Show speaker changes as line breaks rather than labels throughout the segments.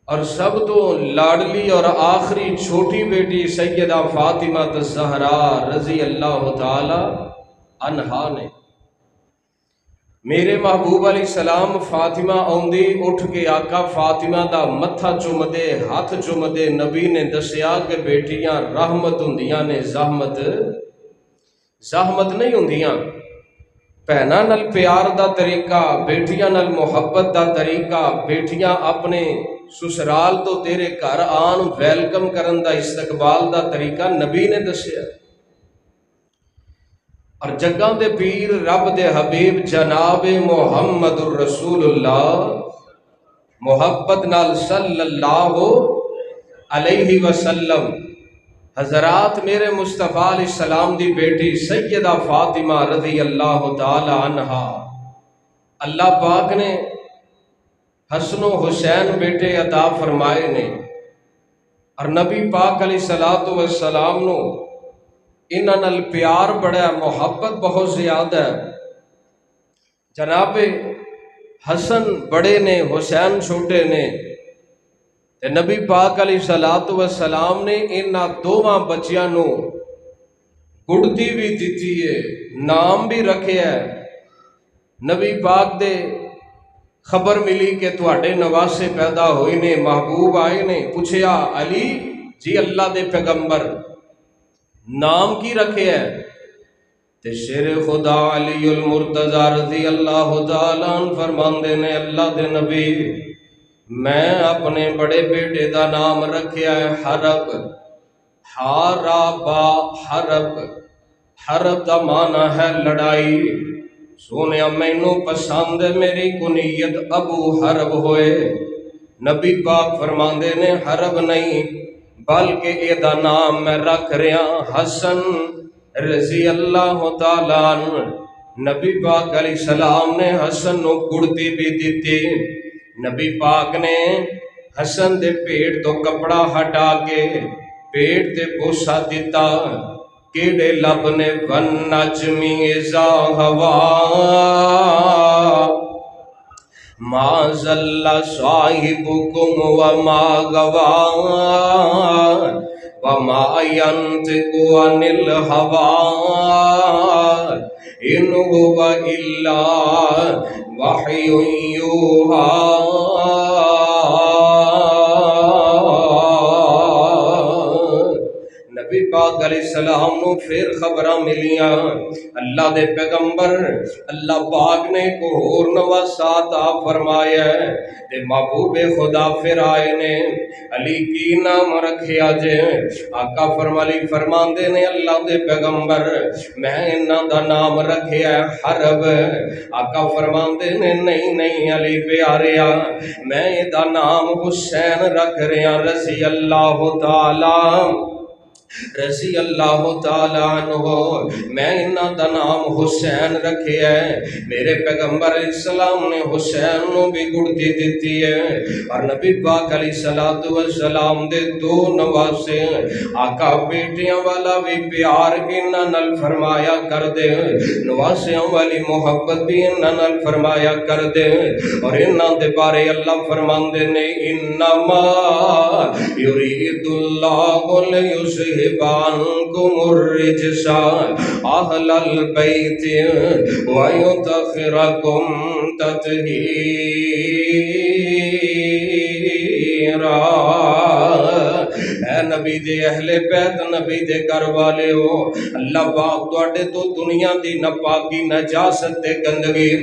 اور سب تو لاڈلی اور آخری چھوٹی بیٹی سیدہ فاطمہ الزہرا رضی اللہ تعالی عنہا نے میرے محبوب علیہ السلام فاطمہ آؤندی اٹھ کے آقا فاطمہ دا متھا چومدے ہاتھ چومدے نبی نے دسیا کہ بیٹیاں رحمت ہوندیاں نے زحمت نہیں ہوندیاں۔ بھیناں نال پیار دا طریقہ، بیٹیاں نال محبت دا طریقہ، بیٹیاں اپنے سسرال تو تیرے گھر آن ویلکم کرن دا استقبال دا طریقہ نبی نے دسیا۔ اور جگاں دے پیر رب دے حبیب جناب محمد الرسول اللہ محبت نال صلی اللہ علیہ وسلم حضرات میرے مصطفیٰ علیہ السلام دی بیٹی سیدہ فاطمہ رضی اللہ تعالی عنہا اللہ پاک نے حسن و حسین بیٹے عطا فرمائے نے، اور نبی پاک علیہ الصلوۃ والسلام نو انہاں نال پیار بڑا ہے، محبت بہت زیادہ ہے۔ جناب حسن بڑے نے، حسین چھوٹے نے، تے نبی پاک علیہ الصلوۃ والسلام نے انہاں دوواں بچیاں نو گڑتی بھی دیتی ہے، نام بھی رکھے ہے۔ نبی پاک دے خبر ملی کہ تواڈے نواسے پیدا ہوئے نے، محبوب آئے نے، پوچھیا علی جی اللہ دے پیغمبر نام کی رکھے ہے؟ تے شیر خدا علی المرتضی رضی اللہ تعالی عنہ فرماندے نے اللہ دے نبی میں اپنے بڑے بیٹے دا نام رکھیا ہے حرب، حاربا حرب، حرب دا معنی ہے لڑائی۔ سونیا مینوں پسند میری کنیت ابو حرب ہوئے۔ نبی پاک فرماندے نے حرب نہیں بلکہ اے دا نام میں رکھ رہا حسن رضی اللہ تعالیٰ عنہ۔ نبی پاک علیہ السلام نے حسن نو گڑتی بھی دیتی۔ نبی پاک نے حسن دے پیٹ تو کپڑا ہٹا کے پیٹ تے بوسا دیتا۔ کیڑے لب نے والنجمی اذا ہوا ما ضل صاحبکم وما غوا وما ينطق عن الهوى ان هو الا وحی یوحی۔ نبی پاک علیہ السلام نو پھر خبراں ملیاں اللہ دے پیغمبر اللہ پاک نے ایک اور نواسا عطا فرمایا ہے تے محبوب خدا پھر آئے نے علی کی نام رکھیا جے؟ آقا فرماندے نے اللہ دے پیغمبر میں انہاں دا نام رکھیا ہے حرب۔ آقا فرماندے نے نہیں علی پیاریا میں دا نام حسین رکھ رہا رضی اللہ تعالی عنہ، میں انہاں دا نام حسین رکھے ہے۔ میرے پیغمبر علیہ السلام نے حسین نو بھی گڑتی دیتی ہے، اور نبی پاک علیہ الصلوۃ والسلام دے دو نواسے آقا بیٹیاں والا بھی پیار انہاں نال فرمایا کر دے، نواسیاں والی محبت بھی انہاں نال فرمایا کر دے۔ اور انہاں دے بارے اللہ فرماندے نے انما یرید اللہ لیذہب عنکم الرجس اہل البیت ویطہرکم تطہیرا۔ اے نبی دے اہل بیت، نبی دے گھر والے ہو، اللہ پاک تواڈے تو دنیا دی ناپاکی نجاست تے گندگی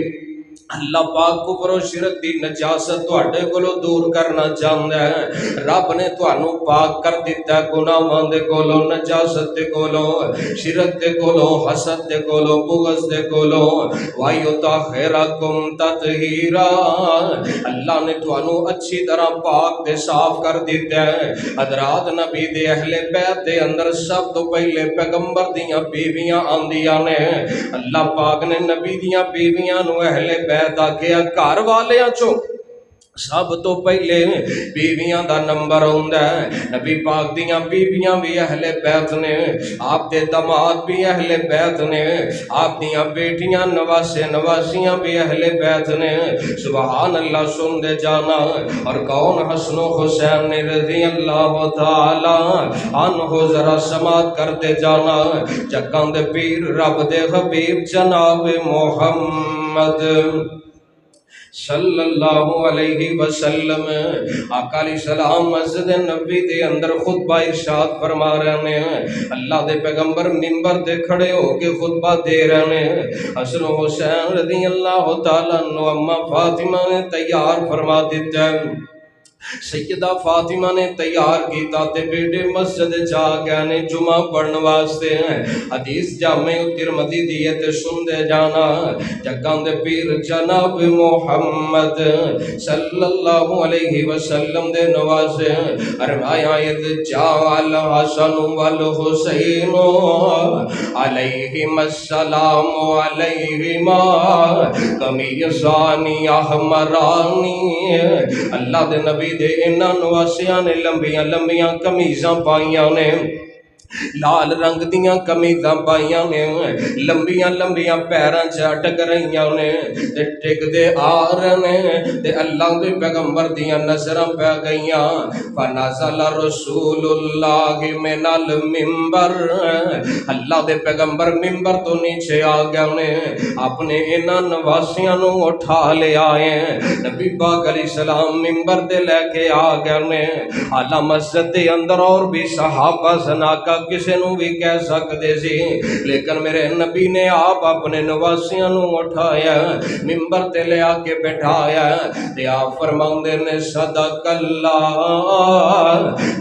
اللہ پاک کفر و شرک دی نجاست تواڈے کولوں دور کرنا چاہندا ہے۔ رب نے تانوں پاک کر دیتا ہے گناہاں دے کولوں، نجاست دے کولوں، شرک دے کولوں، حسد دے کولوں، بغض دے کولوں۔ وَيُطَهِّرَكُمْ تَطْهِيرًا، اللہ نے تانوں اچھی طرح پاک تے صاف کر دیتا ہے۔ حضرات نبی دے اہل بیت دے اندر سب تو پہلے پیغمبر دیاں بیویاں آندیاں نے۔ اللہ پاک نے نبی دیاں بیویاں نو اہل بیت آکھیا گھر والیاں چوں سب تو پہلے بیویاں دا نمبر ہوندا ہے۔ نبی پاک دیاں بیویاں بھی اہل بیت نے، آپ دے داماد بھی اہل بیت نے، آپ دیاں بیٹیاں نواسے نواسیاں بھی اہل بیت نے۔ سبحان اللہ سن دے جانا۔ اور کون حسن و حسین رضی اللہ تعالی عنہ ذرا سماعت کر دے جانا۔ جگاں دے پیر رب دے حبیب جناب محمد صلی اللہ علیہ وسلم، آقا علیہ السلام مسجد نبی دے اندر خطبہ ارشاد فرما رہے ہیں۔ اللہ دے پیغمبر منبر دے کھڑے ہو کے خطبہ دے رہے ہیں۔ حسن و حسین رضی اللہ تعالیٰ عنہ اما فاطمہ نے تیار فرما دیتا ہے۔ سیدہ فاطمہ نے تیار کیتا تے بیٹے مسجد جا گئے نے جمعہ پڑھن واسطے ہیں۔ حدیث جامع ترمذی دی تے سن دے جانا۔ جگاں دے پیر جناب محمد صلی اللہ علیہ وسلم دے نواسے فرمایا اذ جاء الحسن والحسین علیہم السلام علیہما قمیصان احمرانی۔ اللہ دے نبی دے انہاں نواسیاں نے لمبیاں لمبیاں قمیضاں پائیاں نے، لال رنگ دیاں قمیضاں پائیاں نے، لمبیاں لمبیاں پیراں چ اٹک رہیاں نے تے ٹک دے آ رہے نے تے اللہ دے پیغمبر دیاں نظراں پہ گئیاں۔ فنزل رسول اللہ من المنبر، اللہ دے پیغمبر منبر تو نیچے آ گئے نے، اپنے انہاں نواسیاں نو اٹھا لے آئے۔ نبی پاک علیہ السلام منبر تے لے کے آ گئے نے۔ اعلیٰ مسجد دے اندر اور بھی صحابہ زناکہ کسے نو بھی کہہ سکتے سی، لیکن میرے نبی نے آپ اپنے نواسیاں نو اٹھایا، منبر تے لے آ کے بٹھایا تے آپ فرماندے نے صدق اللہ،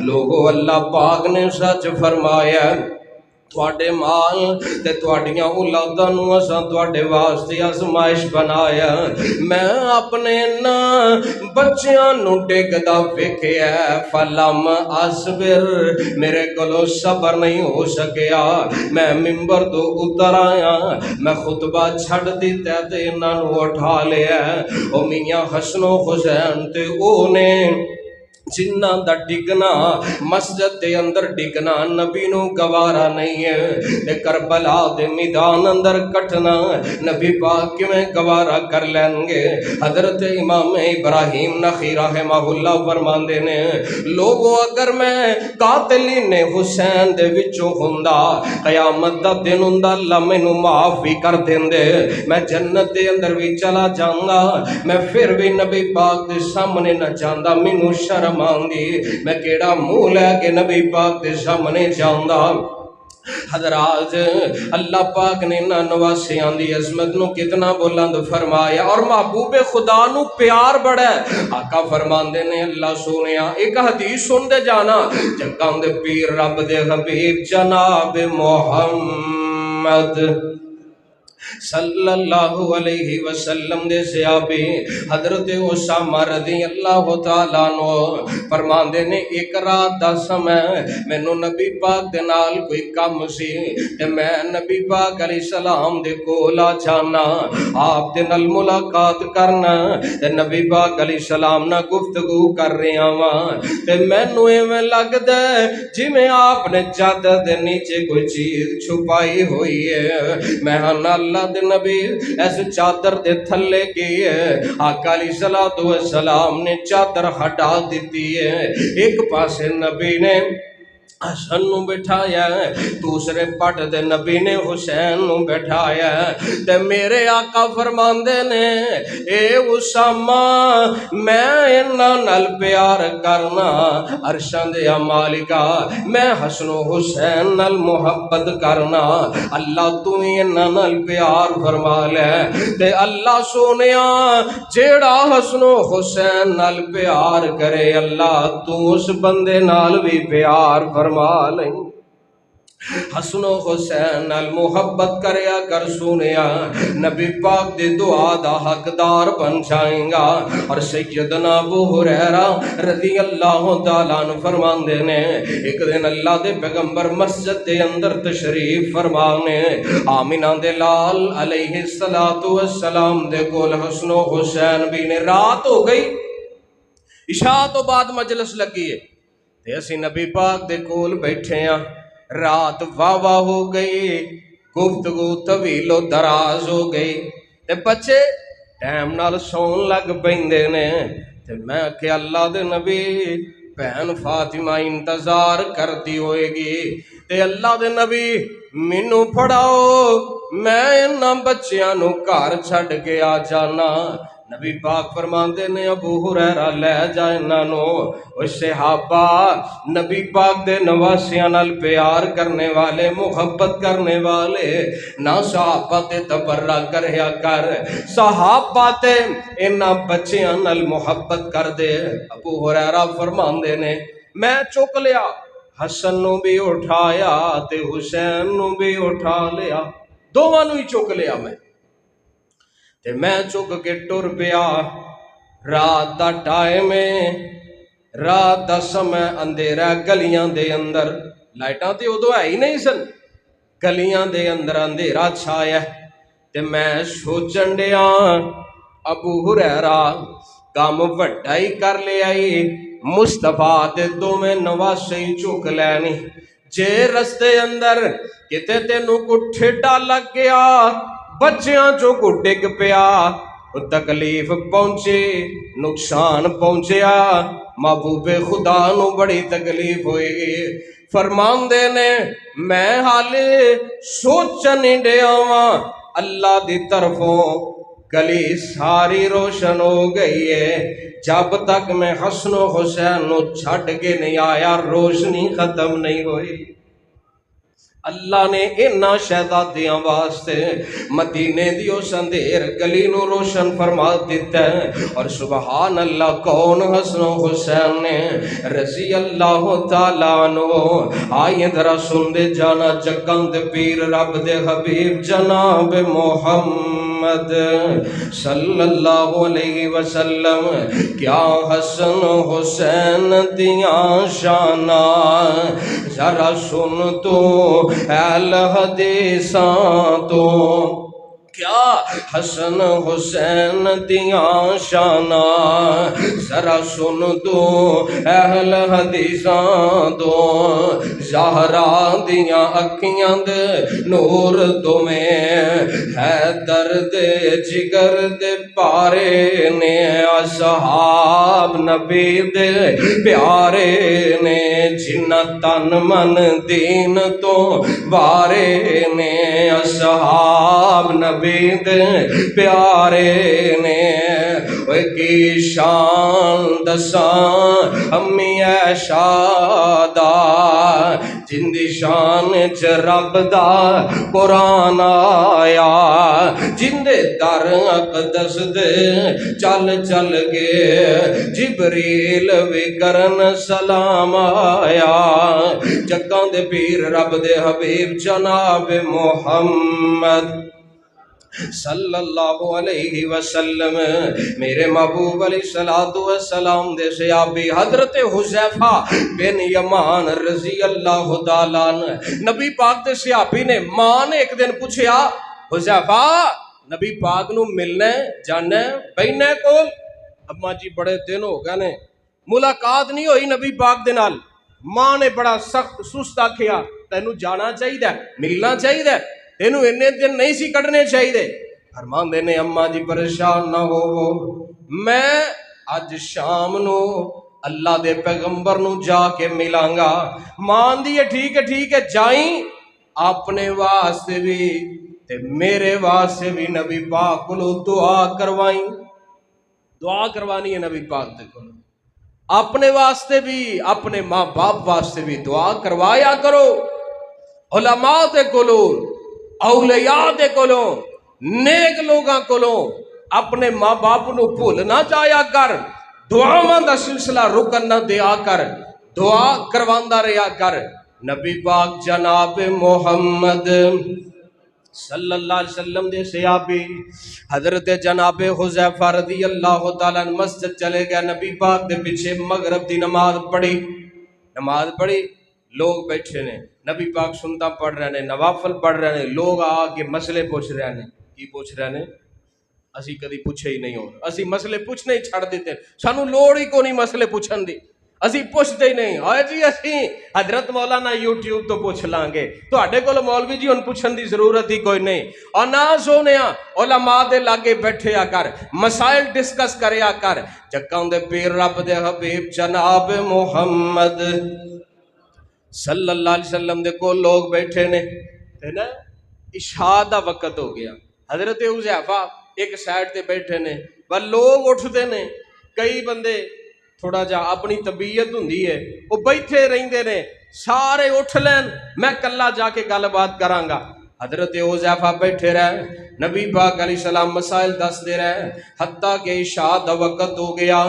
لوگو اللہ پاک نے سچ فرمایا۔ تواڈے مال تے تواڈیاں اولاداں نو اساں تواڈے واسطے آزمائش بنایا۔ میں اپنے نا بچیاں نو ڈگدا ویکھیا فلم اصبر، میرے کولو صبر نہیں ہو سکیا، میں منبر تو اتر آیا، میں خطبہ چھڑ دتا تے انہاں نو اٹھا لیا۔ او میاں حسن و حسین تے او نے جنہ دا ڈگنا مسجد دے اندر ڈگنا نبی نو گوارا نہیں ہے تے کربلا دے میدان اندر کٹنا نبی پاک کیویں گوارا کر لیں گے۔ حضرت امام ابراہیم نخعی رحمہ اللہ فرماندے نے لوگو اگر میں قاتلین حسین دے وچوں ہوندا قیامت دا دن ہوندا اللہ مینوں معاف بھی کر دیندے، میں جنت دے اندر بھی چلا جاؤں گا، میں پھر بھی نبی پاک دے سامنے نہ جاندا، مینوں شرم آندی، میں کیڑا منہ لے کے نبی پاک دے سامنے جاؤں۔ حضرات اللہ پاک نے نہ نواسیاں دی عظمت نو کتنا بلند فرمایا، اور محبوب خدا نو پیار بڑا ہے۔ آقا فرماندے نے اللہ سونیا ایک حدیث سن دے جانا، جگاں دے پیر رب دے حبیب جناب محمد صلی اللہ علیہ وسلم دے صحابی حضرت اسامہ رضی اللہ تعالیٰ عنہ فرماندے نے ایک رات دا سمے مینوں نبی پاک دے نال کوئی کم سی تے میں نبی پاک علیہ السلام دے کول آ جانا، آپ دے نال ملاقات کرنا تے نبی پاک علیہ السلام نال گفتگو کر رہا واں تے مینوں ایویں لگدا جویں آپ نے چادر دے نیچے کوئی چیز چھپائی ہوئی ہے۔ میں اللہ دے نبی ایس چادر دے تھلے کی ہے، آقا علیہ السلام نے چادر ہٹا دیتی ہے، ایک پاسے نبی نے حسن نو بٹھایا ہے، دوسرے پٹ دے نبی نے حسین نو بٹھایا ہے تے میرے آقا فرماندے نے اے اسامہ میں انہاں نال پیار کرنا، عرشاں دے مالکا میں حسن و حسین نال محبت کرنا، اللہ تو ہی انہاں نال پیار فرما لے تے اللہ سونیا جیڑا حسن و حسین نال پیار کرے اللہ تو اس بندے نال بھی پیار فرما لیں۔ حسن و حسین نال محبت کریا کر سونیا، نبی پاک دی دعا دا حقدار بن جائیں گا۔ اور سیدنا ابو ہریرہ رضی اللہ تعالیٰ عنہ فرماندے نے ایک دن اللہ دے پیغمبر مسجد دے اندر تشریف فرمانے، آمینہ دے لال علیہ السلام دے کول حسن و حسین بھی نے رات ہو گئی، عشاء تو بعد مجلس لگی ہے تے اسی نبی پاک دے کول بیٹھے ہاں، رات واہ واہ ہو گئی، گفتگو طویل و دراز ہو گئی تے بچے ٹائم نال سون لگ پیندے نے تے میں کہ اللہ دے نبی بہن فاطمہ انتظار کرتی ہوئے گی تے اللہ دے نبی مینوں پڑھاؤ، میں انہاں بچیاں نو گھر چھڈ کے آ جانا۔ نبی پاک فرماندے نے ابو ہریرہ لے جا انہاں نو۔ او صحابہ نبی پاک دے نواسیاں نال پیار کرنے والے، محبت کرنے والے، نہ صحابہ تے تبرہ کریا کر، صحابہ تے انہاں بچیاں نال محبت کر دے۔ ابو ہریرہ فرماندے نے میں چک لیا، حسن نو بھی اٹھایا تے حسین نو بھی اٹھا لیا، دونوں نو ہی چک لیا تے میں چک کے ٹر پیا۔ رات دا ٹائم ہے، رات دا سمے، اندھیرا گلیاں دے اندر، لائٹاں تے ادو ہے ہی نہیں سن، گلیاں دے اندر اندھیرا چھایا تے میں سوچن ڈیا ابو ہریرہ کام وڈا ہی کر لیا مصطفیٰ دے دوویں نواسے ہی چک لینی، جے رستے اندر کتے تینوں کو ٹھیڈا لگ گیا، بچیاں جو کو ڈگ پیا، تکلیف پہنچے، نقصان پہنچیا، محبوب خدا نو بڑی تکلیف ہوئی۔ فرماندے نے میں حالے سوچن ہی ڈیا واں، اللہ دی طرفوں گلی ساری روشن ہو گئی ہے، جب تک میں حسن و حسین نو چھڈ کے نہیں آیا روشنی ختم نہیں ہوئی۔ اللہ نے انہاں شہزادیاں واسطے مدینے دی اس اندھیر گلی نو روشن فرما دیتا ہے، اور سبحان اللہ کون حسن و حسین نے رضی اللہ تعالیٰ عنہ۔ آئیے ذرا سن دے جانا جگاں دے پیر رب دے حبیب جناب محمد صلی اللہ علیہ وسلم کیا حسن و حسین دیاں شانہ، ذرا سن تو اہل حدیثاں تو کیا حسن حسین دیاں شانہ، ذرا سن تو اہل حدیثاں تو زہرا دیاں اکھیاں دے نور تو میں ہے درد جگر دے پارے نے، اصحاب نبی دے پیارے نے، جنہ تن من دین تو وارے نے، اصحاب نبی دے پیارے نے۔ وہ کی شان دساں امی عائشہ دا، جن دی شان چ رب دا قرآن آیا، جن دے در اقدس دے چل چل کے جبریل بھی کرن سلام آیا۔ جگاں دے پیر رب دے حبیب جناب محمد صلی اللہ علیہ وسلم میرے محبوب علیہ السلام دے صحابی حضرت حذیفہ بن یمان رضی اللہ تعالیٰ عنہ، نبی پاک دے صحابی نے ماں نے ایک دن پوچھیا حذیفہ نبی پاک نو ملنا جانا بہنا کول، اماں جی بڑے دن ہو گئے نے ملاقات نہیں ہوئی نبی پاک دے نال، ماں نے بڑا سخت سست آکھیا تینوں جانا چاہیے ملنا چاہیے، تینوں اتنے دن نہیں سی کٹنے چاہیے۔ فرماندے نے اماں جی پریشان نہ ہو، میں اج شام نو اللہ دے پیغمبر نو جا کے ملاں گا۔ ماں دی ٹھیک ہے جائیں، اپنے واسطے بھی تے میرے واسطے بھی نبی پاک کو دعا کروائیں، دعا کروانی ہے نبی پاک دے کو، اپنے واسطے بھی اپنے ماں باپ واسطے بھی دعا کروایا کرو۔ علماء دے کولوں، اولیاء دے کولوں، نیک لوگاں کولوں اپنے ماں باپ نو بھول نہ جایا کر، دعاواں دا سلسلہ رکن نہ دیا کر، دعا کرواندا رہیا کر۔ نبی پاک جناب محمد صلی اللہ علیہ وسلم دے صحابی حضرت جناب حذیفہ رضی اللہ تعالیٰ مسجد چلے گئے، نبی پاک دے پیچھے مغرب دی نماز پڑھی، لوگ بیٹھے نے، نبی پاک سنتا پڑھ رہے ہیں، نوافل پڑھ رہے ہیں، لوگ آ کے مسئلے پوچھ رہے ہیں، کی پوچھ رہے ہیں؟ اسی کدی پوچھے ہی نہیں ہون، اسی مسئلے پوچھنے ہی چھڑ دیتے ہیں، سانو لوڑ ہی کو نہیں مسئلے پوچھن دی، اسی پوچھتے ہی نہیں۔ ہائے جی اسی حضرت مولانا یوٹیوب تو پوچھ لیں گے، تواڈے کول مولوی جی ہن پوچھن دی ضرورت ہی کوئی نہیں۔ اور نہ سونیا علماء دے لاگے بیٹھیا کر، مسائل ڈسکس کریا کر، جکاں دے پیر رب دے حبیب جناب محمد صلی اللہ علیہ وسلم دے کو لوگ بیٹھے نے تے نا عشاء دا وقت ہو گیا، حضرت حذیفہ ایک سائڈ تے بیٹھے نے، پر لوگ اٹھتے نے، کئی بندے تھوڑا جا اپنی طبیعت ہوندی ہے وہ بیٹھے رہندے نے، سارے اٹھ لین میں کلا جا کے گل بات کراں گا۔ حضرت حذیفہ بیٹھے رہے، نبی پاک علیہ السلام مسائل دس دے رہے، حتیٰ کہ عشاء دا وقت ہو گیا،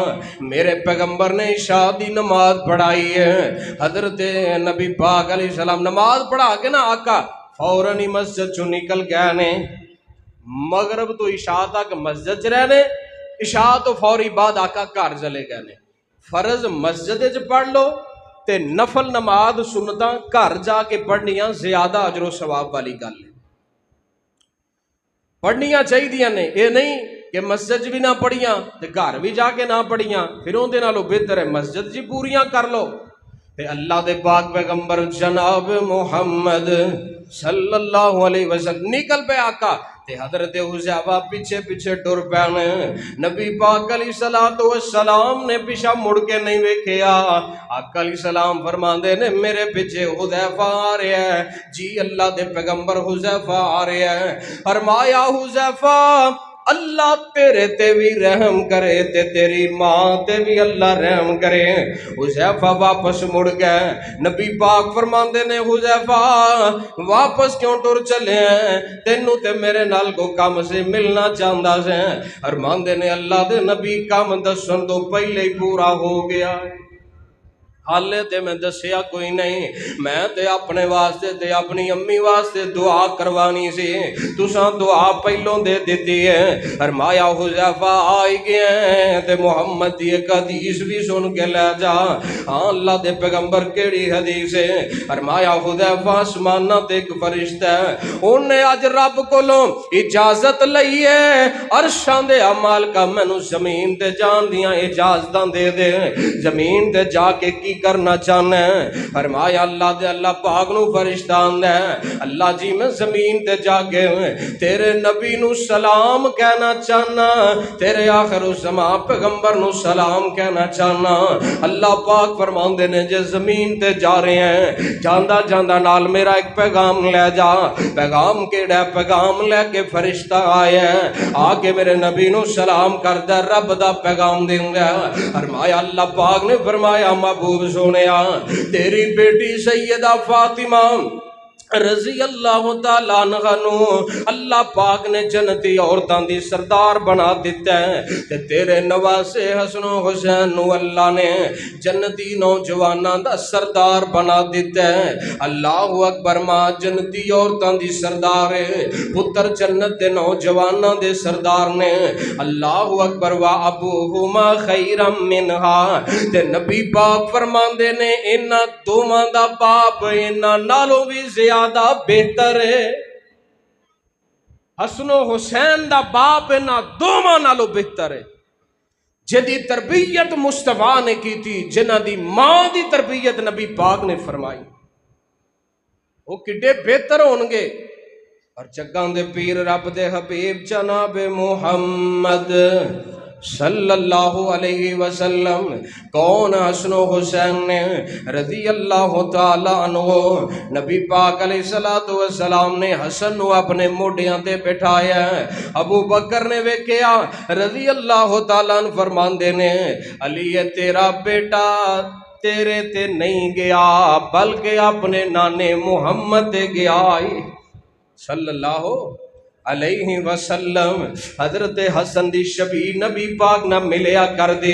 میرے پیغمبر نے عشاء دی نماز پڑھائی ہے۔ حضرت نبی پاک علیہ السلام نماز پڑھا کے نا آقا فوراً ہی مسجد چوں نکل گئے نے، مغرب تو عشاء تک مسجد چ رہنے، عشاء تو فوری بعد آقا گھر چلے گئے نے۔ فرض مسجد چ پڑھ لو تے نفل نماز سنتاں گھر جا کے پڑھنیاں زیادہ اجر و ثواب والی گل ہے، پڑھنیاں چاہیے نے، یہ نہیں کہ مسجد بھی نہ پڑھیاں تے گھر بھی جا کے نہ پڑھیاں، پھر اون دے نالوں بہتر ہے مسجد جی پوریاں کر لو۔ تے اللہ دے پاک پیغمبر جناب محمد صلی اللہ علیہ وسلم نکل پہ آقا تے حضرت حذیفہ پیچھے پیچھے ٹر پے، نبی پاک علیہ السلام نے پیچھا مڑ کے نہیں ویکھیا، آقا علیہ السلام فرماندے نے میرے پیچھے حذیفہ آ رہا ہے، جی اللہ دے پیغمبر حذیفہ آ رہا ہے، فرمایا حذیفہ اللہ تیرے تے بھی رحم کرے تے تیری ماں تے بھی اللہ رحم کرے۔ حذیفہ واپس مڑ گئے، نبی پاک فرماندے نے حذیفہ واپس کیوں ٹر چلے ہیں، تینوں تے میرے نال کو کام سے ملنا چاہندا سے، فرماندے نے اللہ دے نبی کام دسن تو پہلے ہی پورا ہو گیا، حالے تے میں دسیا کوئی نہیں، میں تے اپنے واسطے تے اپنی امی واسطے دعا کروانی سی، تساں دعا پہلوں دے دیتی ہے۔ فرمایا حذیفہ آئی گئے تے محمد دی ایک حدیث بھی سن کے لے جا، ہاں اللہ دے پیغمبر کیڑی حدیث ہے؟ فرمایا حذیفہ آسماناں تے ایک فرشتہ ہے، انہیں اج رب کولوں اجازت لئی ہے، عرشاں دے اعمال کا مینوں زمین تے جان دیاں اجازتاں دے دے، زمین تے جا کے کی کرنا چاہنا ہے؟ فرمایا اللہ دے اللہ پاک نو فرشتہ آندا ہے، اللہ جی میں زمین تے جا کے تیرے نبی نو سلام کہنا چاہنا، تیرے آخر الزمان پیغمبر نو سلام کہنا چاہنا۔ اللہ پاک فرماندے نے جے زمین تے جا رہے ہیں، جاندا جاندا نال میرا ایک پیغام لے جا۔ پیغام کیڑا؟ پیغام لے کے فرشتہ آیا ہے، آ کے میرے نبی نو سلام کردا، رب دا پیغام دیندا۔ فرمایا اللہ پاک نے فرمایا محبوب سونیا تیری بیٹی سیدہ فاطمہ رضی اللہ تعالیٰ عنہ نو اللہ پاک نے جنتی عورتاں دی سردار بنا دیتا ہے، تے تیرے نواسے حسن و حسین نو اللہ نے جنتی نوجواناں دا سردار بنا دیتا ہے۔ اللہ اکبر، ماں جنتی عورتاں دی سردار ہے، پتر جنت دے نوجواناں دے سردار نے، اللہ اکبر، وا ابوہما خیرم منہا، تے نبی پاک فرماندے نے انہاں دوواں دا باپ انہاں نالوں بھی زیادہ بہتر ہے۔ حسن و حسین دا باپ انہاں دوواں نالوں بہتر ہے، جدی تربیت مصطفیٰ نے کی تھی، جنہ دی ماں دی تربیت نبی پاک نے فرمائی، وہ کڈے بہتر ہونگے۔ اور جگاں دے پیر رب دے حبیب جناب محمد صلی اللہ علیہ وسلم کون؟ حسن و حسین نے رضی اللہ تعالی عنہ، نبی پاک علیہ السلام نے حسن نو اپنے موڈیاں تے بٹھایا، ابو بکر نے ویکھیا رضی اللہ تعالی عنہ، فرماندے نے علی تیرا بیٹا تیرے تے نہیں گیا بلکہ اپنے نانے محمد تے گیا صلی اللہ علیہ وسلم۔ حضرت حسن دی شبیہ نبی پاک نہ ملیا کر دے،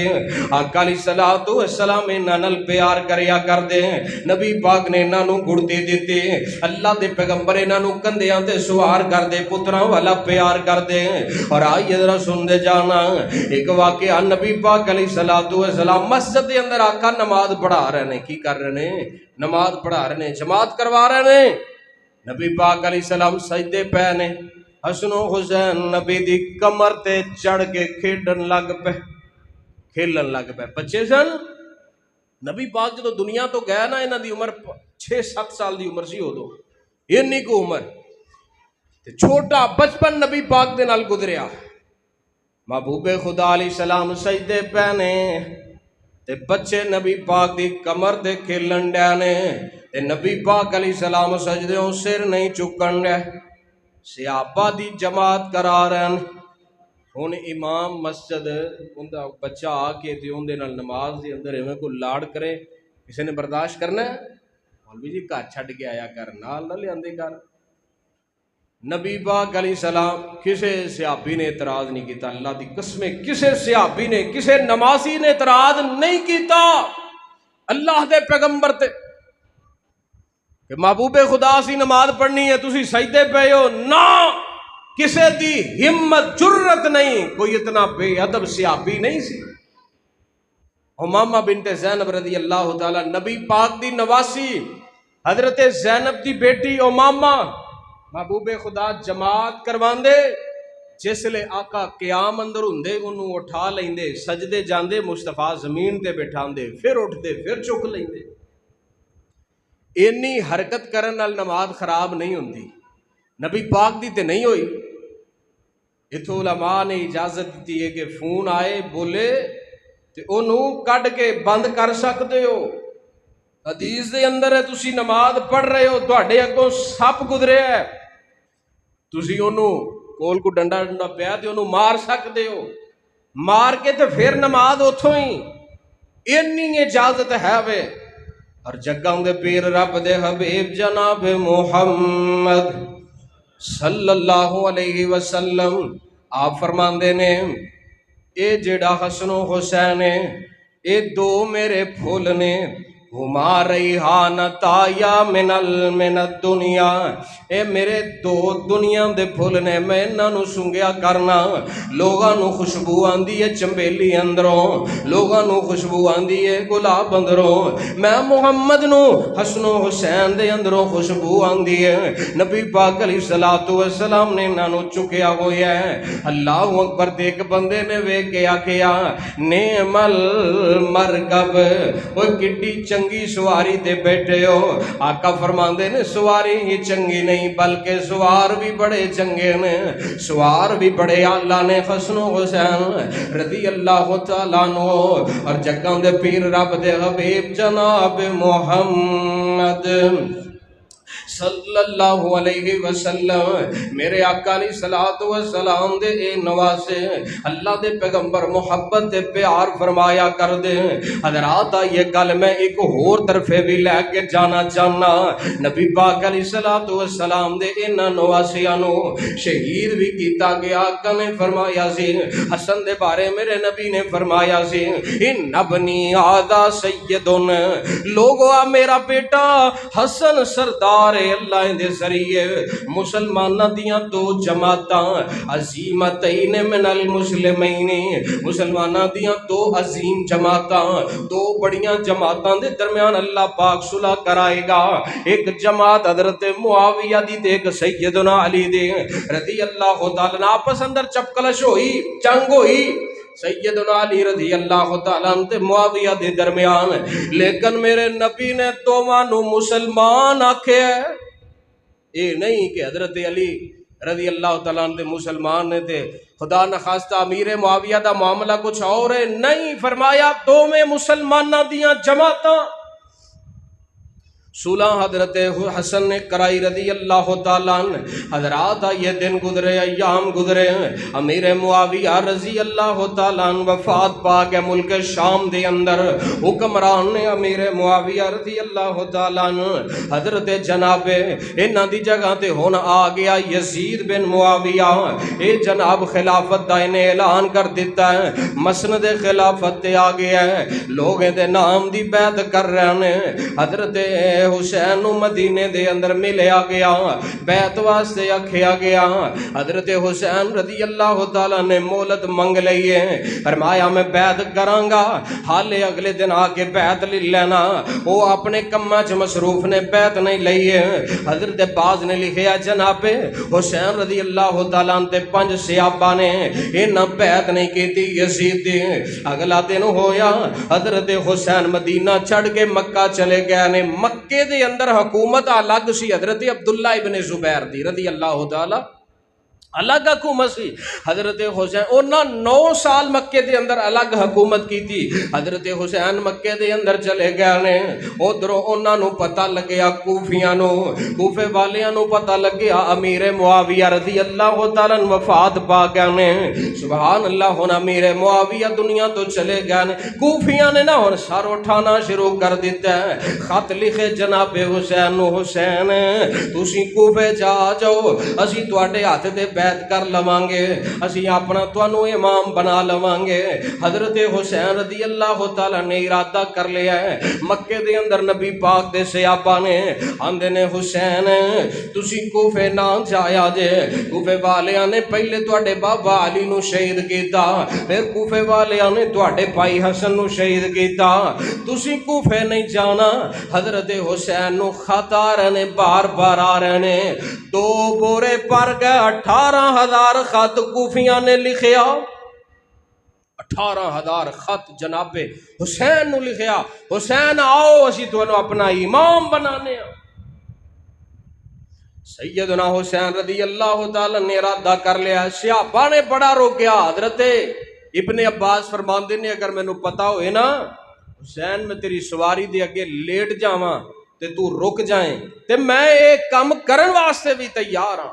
آقا علیہ السلام انہاں نال پیار کریا کر دے، نبی پاک نے انہاں نو گڑتی دیتے، اللہ دے پیغمبر انہاں نو کندھیاں تے سوار کر دے، پتراں والا پیار کر دے۔ اور آئیے ذرا سن دے جانا ایک واقعہ، نبی پاک علیہ السلام مسجد دے اندر آقا نماز پڑھا رہے ہیں، کی کر رہے ہیں؟ نماز پڑھا رہے ہیں، جماعت کروا رہے ہیں۔ نبی پاک علیہ السلام سجدے پہ نے، حسن و حسین نبی دی کمر تے چڑھ کے کھیلن لگ پے بچے سن. نبی پاک جدو دنیا تو گیا نا انہاں دی عمر 6-7 سال دی عمر سی ادو اینی کو عمر تے چھوٹا بچپن نبی پاک دے نال گزریا. محبوب خدا علیہ السلام سجدے پینے تے بچے نبی پاک دی کمر تے کھیلن ڈے نے تے نبی پاک علیہ السلام سجدوں سر نہیں چکن ڈے. صحابہ دی جماعت کرا رہن. ہن امام مسجد اوندا بچہ آ کے تے اون دے نال نماز دے اندر ایویں کو لاڑ کرے کسے نے برداشت کرنا ہے؟ مولوی جی گھر چھڈ کے آیا کر نال نہ لیاندے کر. نبی پاک علیہ السلام کسے صحابی نے اعتراض نہیں کیتا. اللہ دی قسم کسے صحابی نے کسے نمازی نے اعتراض نہیں کیتا اللہ دے پیغمبر تے کہ محبوب خدا سی نماز پڑھنی ہے تسی سجدے پے ہو نہ. کسے دی ہمت جرت نہیں. کوئی اتنا بے ادب صحابی نہیں سی. امامہ بنت زینب رضی اللہ تعالی نبی پاک دی نواسی حضرت زینب دی بیٹی امامہ محبوب خدا جماعت کرواندے جس لے آقا قیام اندر ہوندے انہوں اٹھا لیندے سجدے جاندے مصطفیٰ زمین تے بٹھاندے پھر اٹھدے پھر چک لیندے. اینی حرکت کرن نال نماز خراب نہیں ہوندی. نبی پاک دی تے نہیں ہوئی. اتھو علماء نے اجازت دیتی ہے کہ فون آئے بولے تے انہوں کڈ کے بند کر سکتے ہو. حدیث دے اندر ہے تسی نماز پڑھ رہے ہو تواڈے اگوں سپ گزرے ہے تسی انہوں کول کو ڈنڈا پیا تے انہوں مار سکتے ہو. مار کے تے پھر نماز اتھوں ہی اینی اجازت ہے وے. اور جگاں دے پیر رب دے حبیب جناب محمد صلی اللہ علیہ وسلم آپ فرماندے نے اے جڑا حسن و حسین ہے اے دو میرے پھول نے ہما ریحانتا یا من الدنیا اے میرے دو دنیا دے پھول نے میں انہاں نو سنگیا کرنا. لوگاں نو خوشبو آندی ہے چمبیلی اندروں لوگاں نو خوشبو آندی ہے گلاب اندروں میں محمد نو حسن و حسین دے اندروں خوشبو آندی ہے. نبی پاک علیہ الصلوۃ والسلام نے انہاں نو چکیا ہویا ہے. اللہ اکبر دے ایک بندے نے ویکھ کے آکھیا نعم المرکب او کڈی چنگی سواری تے بیٹھے ہو. آقا فرماندے نے سواری ہی چنگی نہیں بلکہ سوار بھی بڑے چنگے نے سوار بھی بڑے اعلیٰ نے. حسن و حسین رضی اللہ تعالیٰ عنہ اور جگاں دے پیر رب دے حبیب جناب محمد صلی اللہ علیہ وسلم میرے آقا علیہ الصلوۃ والسلام دے اے نواسے اللہ دے پیغمبر محبت دے پیار فرمایا کر دے. حضرات یہ گل میں ایک اور طرفے بھی لے کے جانا چاہنا. نبی پاک علیہ الصلوۃ والسلام دے انہاں نواسیاں نو شہید بھی کیتا گیا. آقا نے فرمایا سی حسن دے بارے میرے نبی نے فرمایا سی ان ابنی ھذا سیدن لوگو میرا بیٹا حسن سردار اللہ دے ذریعے مسلمانہ دیاں دو جماعتاں عظیمتین من المسلمین مسلمانہ دیاں دو عظیم جماعتاں دو بڑیاں جماعتاں دے درمیان اللہ پاک صلح کرائے گا. ایک جماعت حضرت معاویہ دی تے ایک سیدنا علی دے رضی اللہ تعالیٰ آپس اندر چپکلش ہوئی جنگ ہوئی سیدنا علی رضی اللہ تعالیٰ عنہ تے معاویہ دے درمیان. لیکن میرے نبی نے تومانو مسلمان آکھے ہے اے نہیں کہ حضرت علی رضی اللہ تعالیٰ عنہ تے مسلمان نے تے خدا نخواستہ امیر معاویہ دا معاملہ کچھ اور ہے. نہیں فرمایا دو میں مسلمانہ دیاں جماعتاں صلح حضرت حسن نے کرائی رضی اللہ تعالیٰ عنہ. حضرات یہ دن گزرے ایام گزرے امیر معاویہ رضی اللہ تعالیٰ عنہ وفات پا کے ملک شام دے اندر حکمران نے امیر معاویہ رضی اللہ تعالیٰ عنہ حضرت جناب انہاں دی جگہ تے ہون آ گیا یزید بن معاویہ. اے جناب خلافت دا انہیں اعلان کر دیتا ہے مسند خلافت تے آ گیا ہے لوگ دے نام دی بیعت کر رہے ہیں. حضرت حسین نو مدینے دے اندر ملیا گیا، بیعت واسطے آکھیا گیا۔ حضرت حسین رضی اللہ تعالیٰ نے مہلت منگ لئی ہے، فرمایا میں بیعت کراں گا، حالے اگلے دن آ کے بیعت لے لینا۔ وہ اپنے کماں چ مصروف نے بیعت نہیں لئی ہے۔ حضرت باز نے لکھیا جناب حسین رضی اللہ تعالیٰ تے 5 صحابہ نے انہاں بیعت نہیں کیتی یزید دی۔ اگلا دن ہویا حضرت حسین مدینہ چھڑ کے مکہ چلے گئے نے۔ مکے دے اندر حکومت الگ سی حضرت عبداللہ ابن زبیر دی رضی اللہ تعالیٰ الگ حکومت سی۔ حضرت حسین انہاں 9 سال مکے دے اندر الگ حکومت کی تھی۔ حضرت حسین مکے دے اندر چلے گئے نے، ادھروں انہاں نو پتہ لگیا کوفیاں نو، کوفے والیاں نو پتہ لگیا امیر معاویہ رضی اللہ تعالیٰ وفات پا گئے نے۔ سبحان اللہ، ہن امیر معاویہ دنیا تو چلے گئے نے، کوفیاں نے نا ہن سر اٹھانا شروع کر دیتا ہے، خط لکھے جناب حسین نو، حسین تسی کوفے جا جاؤ، اسی تواڈے ہاتھ دے بیعت کر لواں گے، اسی اپنا تانوں امام بنا لواں گے۔ حضرت حسین رضی اللہ تعالیٰ نے ارادہ کر لیا ہے۔ مکے دے اندر نبی پاک دے صحابہ نے آندے نے حسین تسی کوفے نہ جایا جے، کوفے والیاں نے پہلے تواڈے بابا علی نو شہید کیتا، پھر کوفے والیاں نے تواڈے بھائی حسن نو شہید کیتا، تسی کوفے نہیں جانا۔ حضرت حسین نو خط آ رہے نے، بار بار آ رہے نے، 2 بورے پر گئے، 18,000 خط کوفیاں نے لکھیا، 18,000 خط جناب حسین نو لکھیا، حسین آؤ اسی تانوں اپنا امام بنانے ہیں۔ سیدنا حسین رضی اللہ تعالیٰ نے ارادہ کر لیا، صحابہ نے بڑا روکیا۔ حضرت ابن عباس فرماندے نے اگر مینوں پتا ہوئے نا حسین میں تیری سواری دے اگے لیٹ جاواں تے تو رک جائیں تے میں ایک کام کرن واسطے بھی تیار ہاں،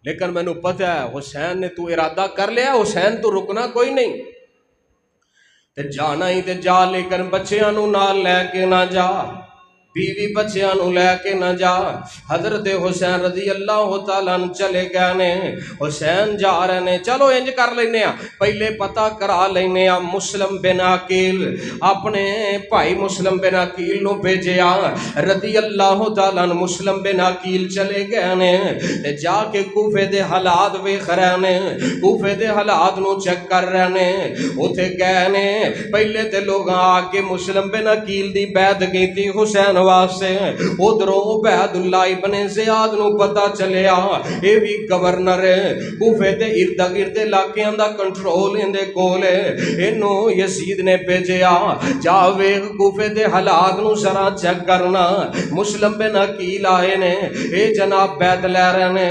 لیکن مینوں پتہ ہے حسین نے تو ارادہ کر لیا، حسین تو رکنا کوئی نہیں تے جانا ہی تے جا، لیکن بچیاں نو نال لے کے نہ جا، بیوی بچیاں نو لے کے نہ جا۔ حضرت حسین رضی اللہ تعالیٰ چلے گئے نے، حسین جا رہے نے، چلو انج کر لینے ہاں پہلے پتہ کرا لینے ہاں۔ مسلم بن عقیل اپنے بھائی مسلم بن عقیل نو بھیجیا رضی اللہ تعالیٰ، مسلم بن عقیل چلے گئے نے، جا کے کوفے دے حالات ویکھ رہے نے، کوفے دے حالات نو چیک کر رہے نے۔ اوتھے گئے نے، پہلے تے لوگ آ کے مسلم بن عقیل دی بیعت کیتی حسین واسطے، ادھروں عبید اللہ ابن زیاد نو پتہ چلیا اے بھی گورنر ہے، کوفے دے ارد گرد علاقیاں دا کنٹرول اندے کول ہے، اینوں یزید نے بھیجیا جا ویکھ کوفے دے حالات نو ذرا چیک کرنا۔ مسلم بن عقیل آئے نے، اے جناب بیعت لے رہے نے،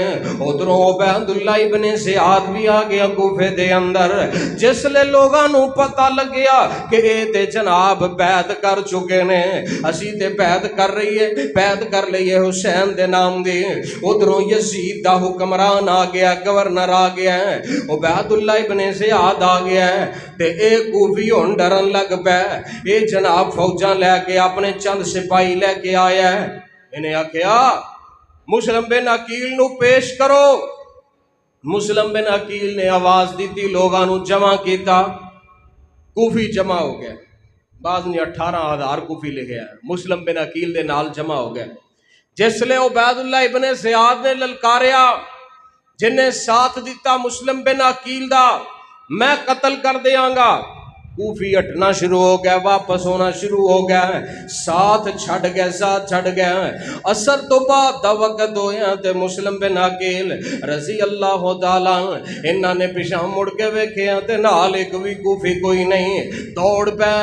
ادھروں عبید اللہ ابن زیاد بھی آ گیا کوفے دے اندر۔ جس لے لوگاں نو پتہ لگیا کہ اے تے جناب بیعت کر چکے نے، اسی تے بیعت کر رہی ہے، بیعت کر لئی ہے حسین دے نام دی، ادھروں یزید دا حکمران آ گیا، گورنر آ گیا ہے، عبید اللہ ابن زیاد آ گیا ہے، تے اے کوفی ہن ڈرن لگ پے، اے جناب فوجاں لے کے اپنے چند سپاہی لے کے آیا ہے، انہیں آکھیا مسلم بن عقیل نو پیش کرو۔ مسلم بن عقیل نے آواز دیتی، لوگاں نو جمع کیتا، کوفی جمع ہو گئے، بعض نے 18,000 کوفی لکھے ہیں، مسلم بن عقیل دے نال جمع ہو گئے۔ جس لے عبید اللہ ابن زیاد نے للکاریا، جن نے ساتھ دیتا مسلم بن عقیل دا، میں قتل کر دیاں گا، کوفی ہٹنا شروع ہو گیا، واپس ہونا شروع ہو گیا، ساتھ چھڑ گئے، ساتھ چھڑ گئے۔ اثر تو بعد دا وقت ہویا تے مسلم بن عقیل رضی اللہ تعالیٰ انہاں نے پیچھے مڑ کے ویکھیا تے نال ایک بھی کوفی کوئی نہیں، دوڑ پے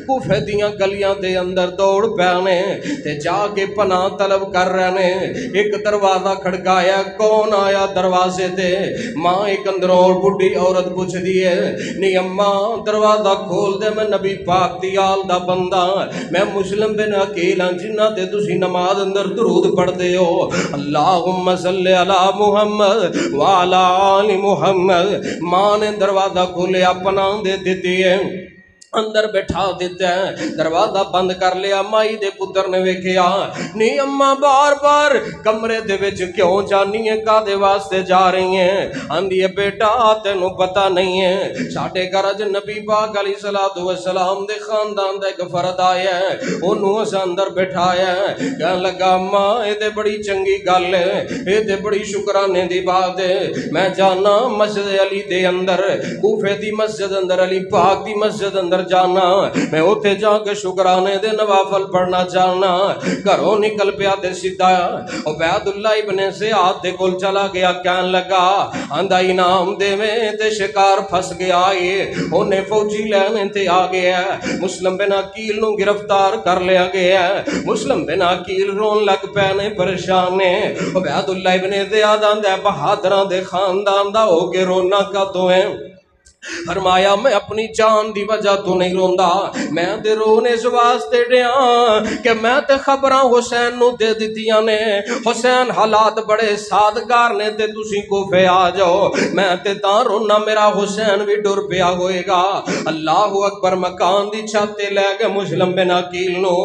کوفے دیاں گلیاں دے اندر دوڑ پے نے تے جا کے پناہ طلب کر رہے نے۔ ایک دروازہ کھڑکایا، کون آیا دروازے تے؟ ماں ایک اندروں بڈھی عورت پوچھ دی ہے، نی اماں دروازہ کھول دے، میں نبی پاک دی آل دا بندہ، میں مسلم بن عقیل ہاں جنہ تے تسی نماز اندر درود پڑھ دے ہو، اللہم صلی علی محمد وعلی آل محمد۔ ماں نے دروازہ کھولیا، پناہ دے دیتی ہے۔ اندر بٹھا دیتا ہے، دروازہ بند کر لیا۔ مائی دے پتر نے ویکھیا نہیں اما بار بار کمرے دے وچ کیوں جانی ہے، کادے واسطے جا رہی ہیں؟ آندی ہے بیٹا تینوں پتہ نہیں ہے ساڈے گھر اج نبی پاک علیہ الصلوۃ والسلام دے خاندان دا ایک فرد آیا ہے، اونوں اس اندر بٹھایا ہے۔ کہن لگا اما اے تے بڑی چنگی گل ہے، اے تے بڑی شکرانے دی بات ہے، میں جانا مسجد علی دے اندر، کوفے دی مسجد اندر، علی پاک دی مسجد اندر جانا، میں اوتھے جا کے شکرانے دے نوافل پڑھنا چاہنا۔ گھروں نکل پیا تے سیدھا عبید اللہ ابن زیاد دے کول چلا گیا۔ کہن لگا آندا انعام دیویں تے شکار پھس گیا اے، اونے فوجی لینے تے آ گیا، مسلم بن عقیل نو گرفتار کر لیا گیا۔ مسلم بن عقیل رون لگ پے نے، پریشان نے۔ عبید اللہ ابن زیاد آندا بہادراں دے خاندان دا ہو کے رونا کاتوں ہے؟ فرمایا میں اپنی جان دی وجہ تو نہیں روندا، میں تے رونے اس واسطے ڈیاں کہ میں تے خبراں حسین نو دے دتیاں نے، حسین حالات بڑے سازگار نے تے تسی کوفے آ جاؤ، میں تے تاں رونا، میرا حسین بھی ڈر پیا ہوئے گا۔ اللہ اکبر۔ مکان دی چھت تے لے کے مسلم بن عقیل نو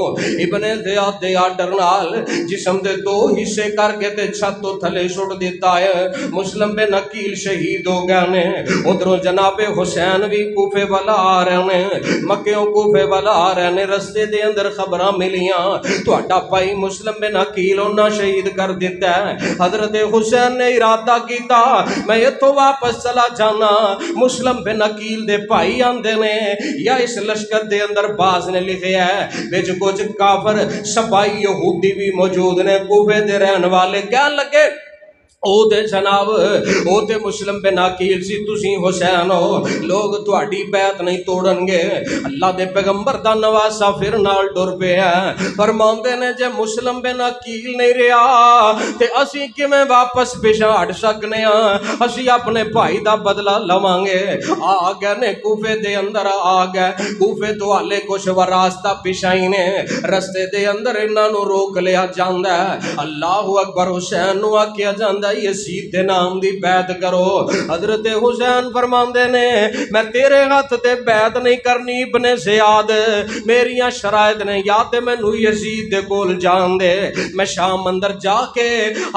ابن زیاد دے آرڈر نال جسم دے دو حصے کر کے تے چھت تو تھلے سٹ دیتا ہے۔ مسلم بن عقیل شہید ہو گئے نے۔ ادھروں جناب حسین بھی کوفے والا آ رہے ہیں، مکیوں کوفے والا آ رہے ہیں۔ رستے دے اندر خبراں ملیاں تہاڈا بھائی مسلم بن عقیل انہاں شہید کر دیتا ہے۔ حضرت حسین نے ارادہ کیتا میں ایتھوں واپس چلا جانا۔ مسلم بن عقیل دے بھائی آندے نے یا اس لشکر دے اندر باز نے لکھیا ہے وچ کچھ کافر سپاہی یہودی بھی موجود نے، کوفے دے رہن والے کہن لگے او دے جناب او تے مسلم بن عقیل سی، تسی حسین ہو، لوگ تہاڈی بیعت نہیں توڑن گے۔ اللہ دے پیغمبر دا نواسا پھر نال ٹر پیا، فرماندے نے جے مسلم بن عقیل نہیں رہیا تے اسی کیویں واپس پیچھے ہٹ سکنے ہاں، اسی اپنے بھائی دا بدلہ لواں گے۔ آ گئے نے کوفے دے اندر، آ گئے کوفے تو ہالے کچھ راستہ پیچھے نے، رستے دے اندر انہاں نو روک لیا جاندا ہے۔ اللہ اکبر۔ حسین نو آکھیا جاندا یزید دے نام دی بیعت کرو۔ حضرت حسین فرماندے نے میں تیرے ہاتھ تے بیعت نہیں کرنی ابن زیاد، میریاں شرائط نے، یا تے مینوں یزید دے کول جان دے، میں شام اندر جا کے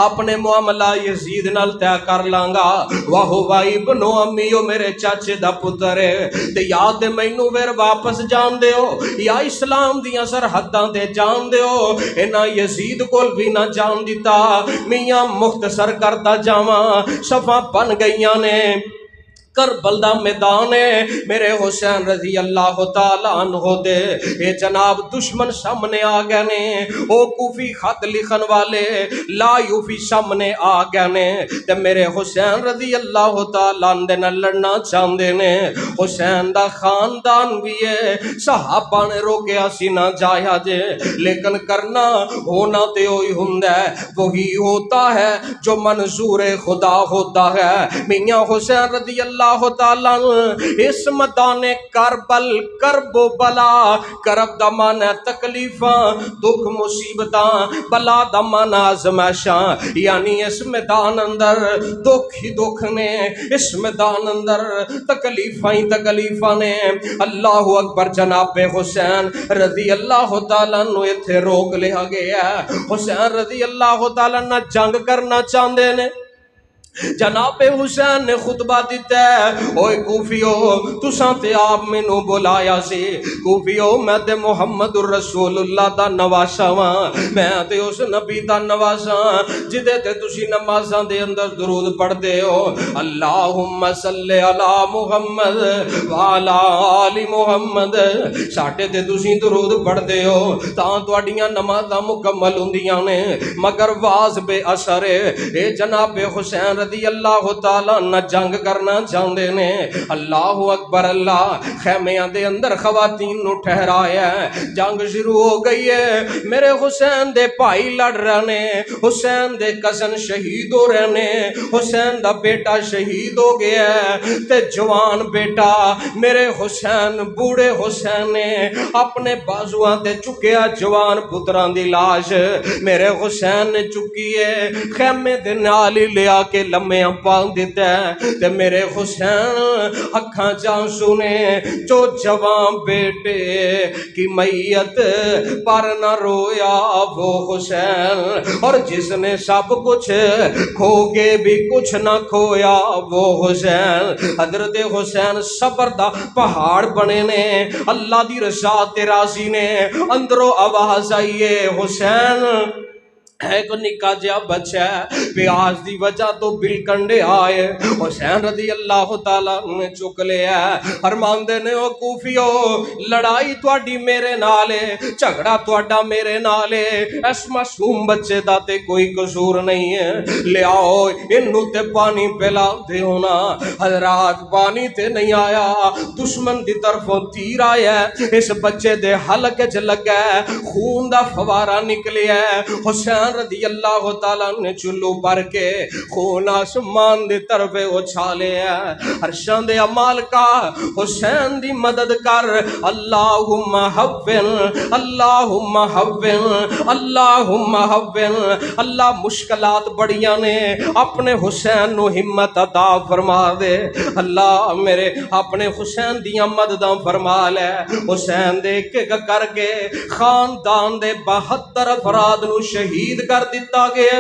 اپنے معاملہ یزید نال طے کر لاں گا، واہ وائی ابن امی او میرے چاچے دا پتر ہے، تے یا تے مینوں پھر واپس جان دیو یا اسلام دیاں سرحداں تے جان دیو۔ انہاں یزید کول بھی نہ جان دیتا۔ میاں مختصر کرتا جاواں، صفاں بن گئیاں نے، کربل دا میدان ہے، میرے حسین رضی اللہ تعالیٰ عنہ دے اے جناب دشمن سامنے آ گئے نے، او کوفی خط لکھن والے لا یوفی سامنے آ گئے نے، تے میرے حسین رضی اللہ تعالیٰ عنہ دے نال لڑنا چاہندے نے۔ حسین دا خاندان بھی ہے، صحابہ نے روکیا سی نہ جایا جے، لیکن کرنا ہونا تے ہوئی ہوندا ہے، وہی ہوتا ہے جو منظور خدا ہوتا ہے۔ میاں حسین رضی اللہ تعالیٰ اس میدان کربل، کرب و بلا، کرب دا معنی تکلیفاں، دکھ مصیبتاں، بلا دا معنی آزمائشاں، یعنی اس میدان اندر دکھ ہی دکھ نے، اس میدان اندر تکلیفاں ہی تکلیفاں نے۔ اللہ اکبر۔ جناب حسین رضی اللہ تعالیٰ نو ایتھے روک لیا گیا ہے۔ حسین رضی اللہ تعالیٰ نہ جنگ کرنا چاہندے نے۔ جناب حسین نے خطبہ دیتا ہے، اوے کوفیو تساں تے آپ مینوں بلایا سی، کوفیو میں تے محمد الرسول اللہ دا نواسا واں، میں تے اس نبی دا نواسا جدے تے تسی نمازاں دے اندر درود پڑھدے ہو، اللہم صلی علی محمد وعلی آل محمد، ساڈے تے تسی درود پڑھدے ہو تاں تہاڈیاں نمازاں مکمل ہوندیاں نے، مگر واز بے اثر ہے۔ اے جناب حسین رضی اللہ تعالیٰ نہ جنگ کرنا چاہندے نے۔ اللہ اکبر۔ اللہ خیمیاں دے اندر خواتین نو ٹھہرایا ہے، جنگ شروع ہو گئی ہے، میرے حسین دے بھائی لڑ رہے نے، حسین دے کزن شہید ہو رہے نے، حسین دا بیٹا شہید ہو گیا ہے، تے جوان بیٹا میرے حسین بوڑھے حسین نے اپنے بازوان تے چکیا جوان پتران دی لاش میرے حسین نے چکی ہے، خیمے دے نال ہی لیا کے لمے پا دیتا ہے تے میرے حسین اکھاں چانسو نے جو جوان بیٹے کی میت پر نہ رویا وہ حسین، اور جس نے سب کچھ کھو کے بھی کچھ نہ کھویا وہ حسین۔ حضرت حسین صبر دا پہاڑ بنے نے، اللہ دی رضا تے راضی نے، اندروں آواز آئیے حسین ہے کو نکا جا بچہ پیاز دی وجہ تو بل کنڈے آئے۔ حسین رضی اللہ تعالیٰ نے چک لیا، فرماندے نے او کوفیو لڑائی تواڈی میرے نالے، جھگڑا تواڈا میرے نالے، اس معصوم بچے دا تے کوئی قصور نہیں ہے، لے آؤ انہوں تے پانی پلا دے ہونا۔ حضرات پانی تے نہیں آیا، دشمن دی طرفوں تیر آیا، اس بچے دے حلقے چ لگا، خون دا فوارہ نکلیا۔ حسین رضی اللہ تعالیٰ نے چلو پر کے خون آسمان دی طرف اچھالیا، عرشان دے امال کا حسین دی مدد کر، اللہم حوّن اللہم حوّن اللہم حوّن۔ اللہ مشکلات بڑیاں نے، اپنے حسین نو ہمت عطا فرما دے، اللہ میرے اپنے حسین دیاں مدداں فرما لے۔ حسین دے کے کر کے خاندان دے 72 افراد نو شہید کر دیتا گیا۔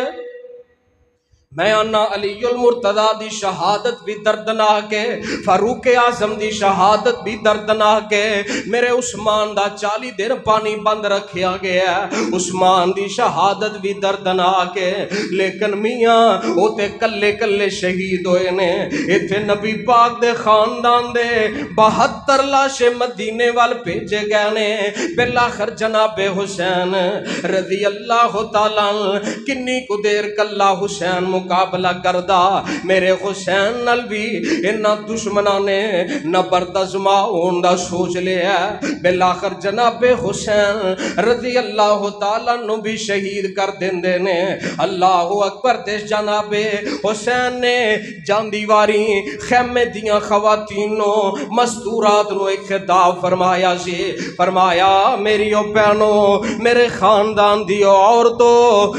میں آنا علی المرتضیٰ دی شہادت بھی دردناک ہے، فاروق اعظم دی شہادت بھی دردناک ہے، میرے عثمان دا 40 دن پانی بند رکھیا گیا، عثمان دی شہادت بھی دردناک ہے، لیکن میاں وہ تے کلے کلے شہید ہوئے نے۔ ایتھے نبی پاک دے خاندان دے 72 لاشیں مدینے وال بھیجے گئے نے، بالآخر جناب حسین رضی اللہ تعالیٰ کنی کو دیر کلا حسین مقابلہ کردہ، میرے حسین نال بھی انہاں دشمناں نے نہ بردزما ہوندا سوچ لیا، بالآخر جناب حسین رضی اللہ تعالیٰ نو بھی شہید کر دیندے نے۔ اللہ اکبر۔ تے جناب حسین نے جاندی واری خیمے دیاں خواتینوں مستورات نو ایک خطاب فرمایا سی، فرمایا میری او بہنوں، میرے خاندان دی عورتوں،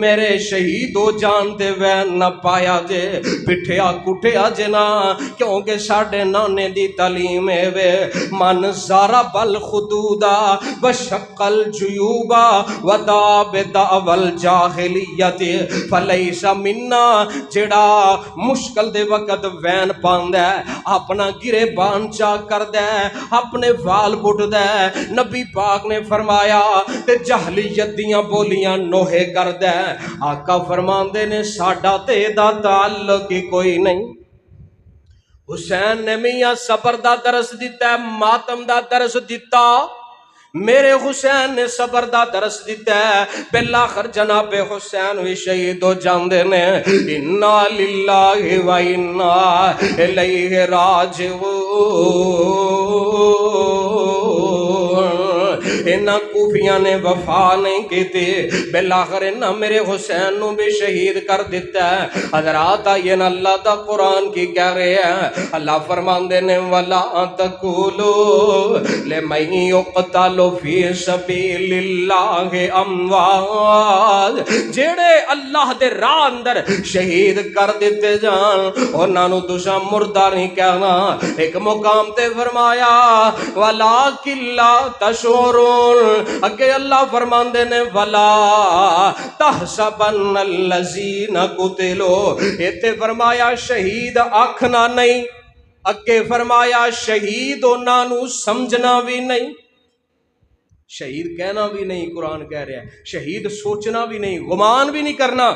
میرے شہید ہو جانتے وین نہ پایا جے، پٹھیا کٹھیا جنا، کیونکہ ساڑھے نانے دی تعلیم ہے وے، من زارب الخدودا وشق الجیوبا وداب دعوال جاہلیت فلیس منا۔ جڑا مشکل دے وقت وین پاند ہے، اپنا گرے بان چا کر دے، اپنے وال بٹ دے، نبی پاک نے فرمایا تے جہلیت دیاں بولیاں نوہے کر دے۔ آقا فرماندے نے ساڈا تے دا تعلق ہی کوئی نہیں۔ حسین نے میاں صبر دا درس دیتا ہے، ماتم دا درس دیتا، میرے حسین نے صبر دا درس دیتا ہے، بالآخر جناب حسین بھی شہید ہو جاندے نے۔ انا للہ و انا الیہ راجعون۔ انہاں کوفیاں نے وفا نہیں کیتی، بالآخر انہاں میرے حسین نو بھی شہید کر دیتا ہے۔ حضرات آئین اللہ دا قرآن کی کہہ رہے ہیں، اللہ فرماندے نے وَلَا تَقُولُوا لِمَن يُقْتَلُ فِي سَبِيلِ اللَّهِ أَمْوَاتٌ۔ جڑے اللہ دے راہ اندر شہید کر دیتے جان، انہاں نو تساں مردہ نہیں کہنا۔ ایک مقام تے فرمایا وَلَٰكِن لَّا تَشْعُرُونَ، اگے اللہ فرماندے نے وَلَا تَحْسَبَنَّ الَّذِينَ قُتِلُوا، ایتے فرمایا شہید آکھنا نہیں، اگے فرمایا شہید انہاں نو سمجھنا بھی نہیں، شہید کہنا بھی نہیں، قرآن کہہ رہا ہے شہید سوچنا بھی نہیں، گمان بھی نہیں کرنا۔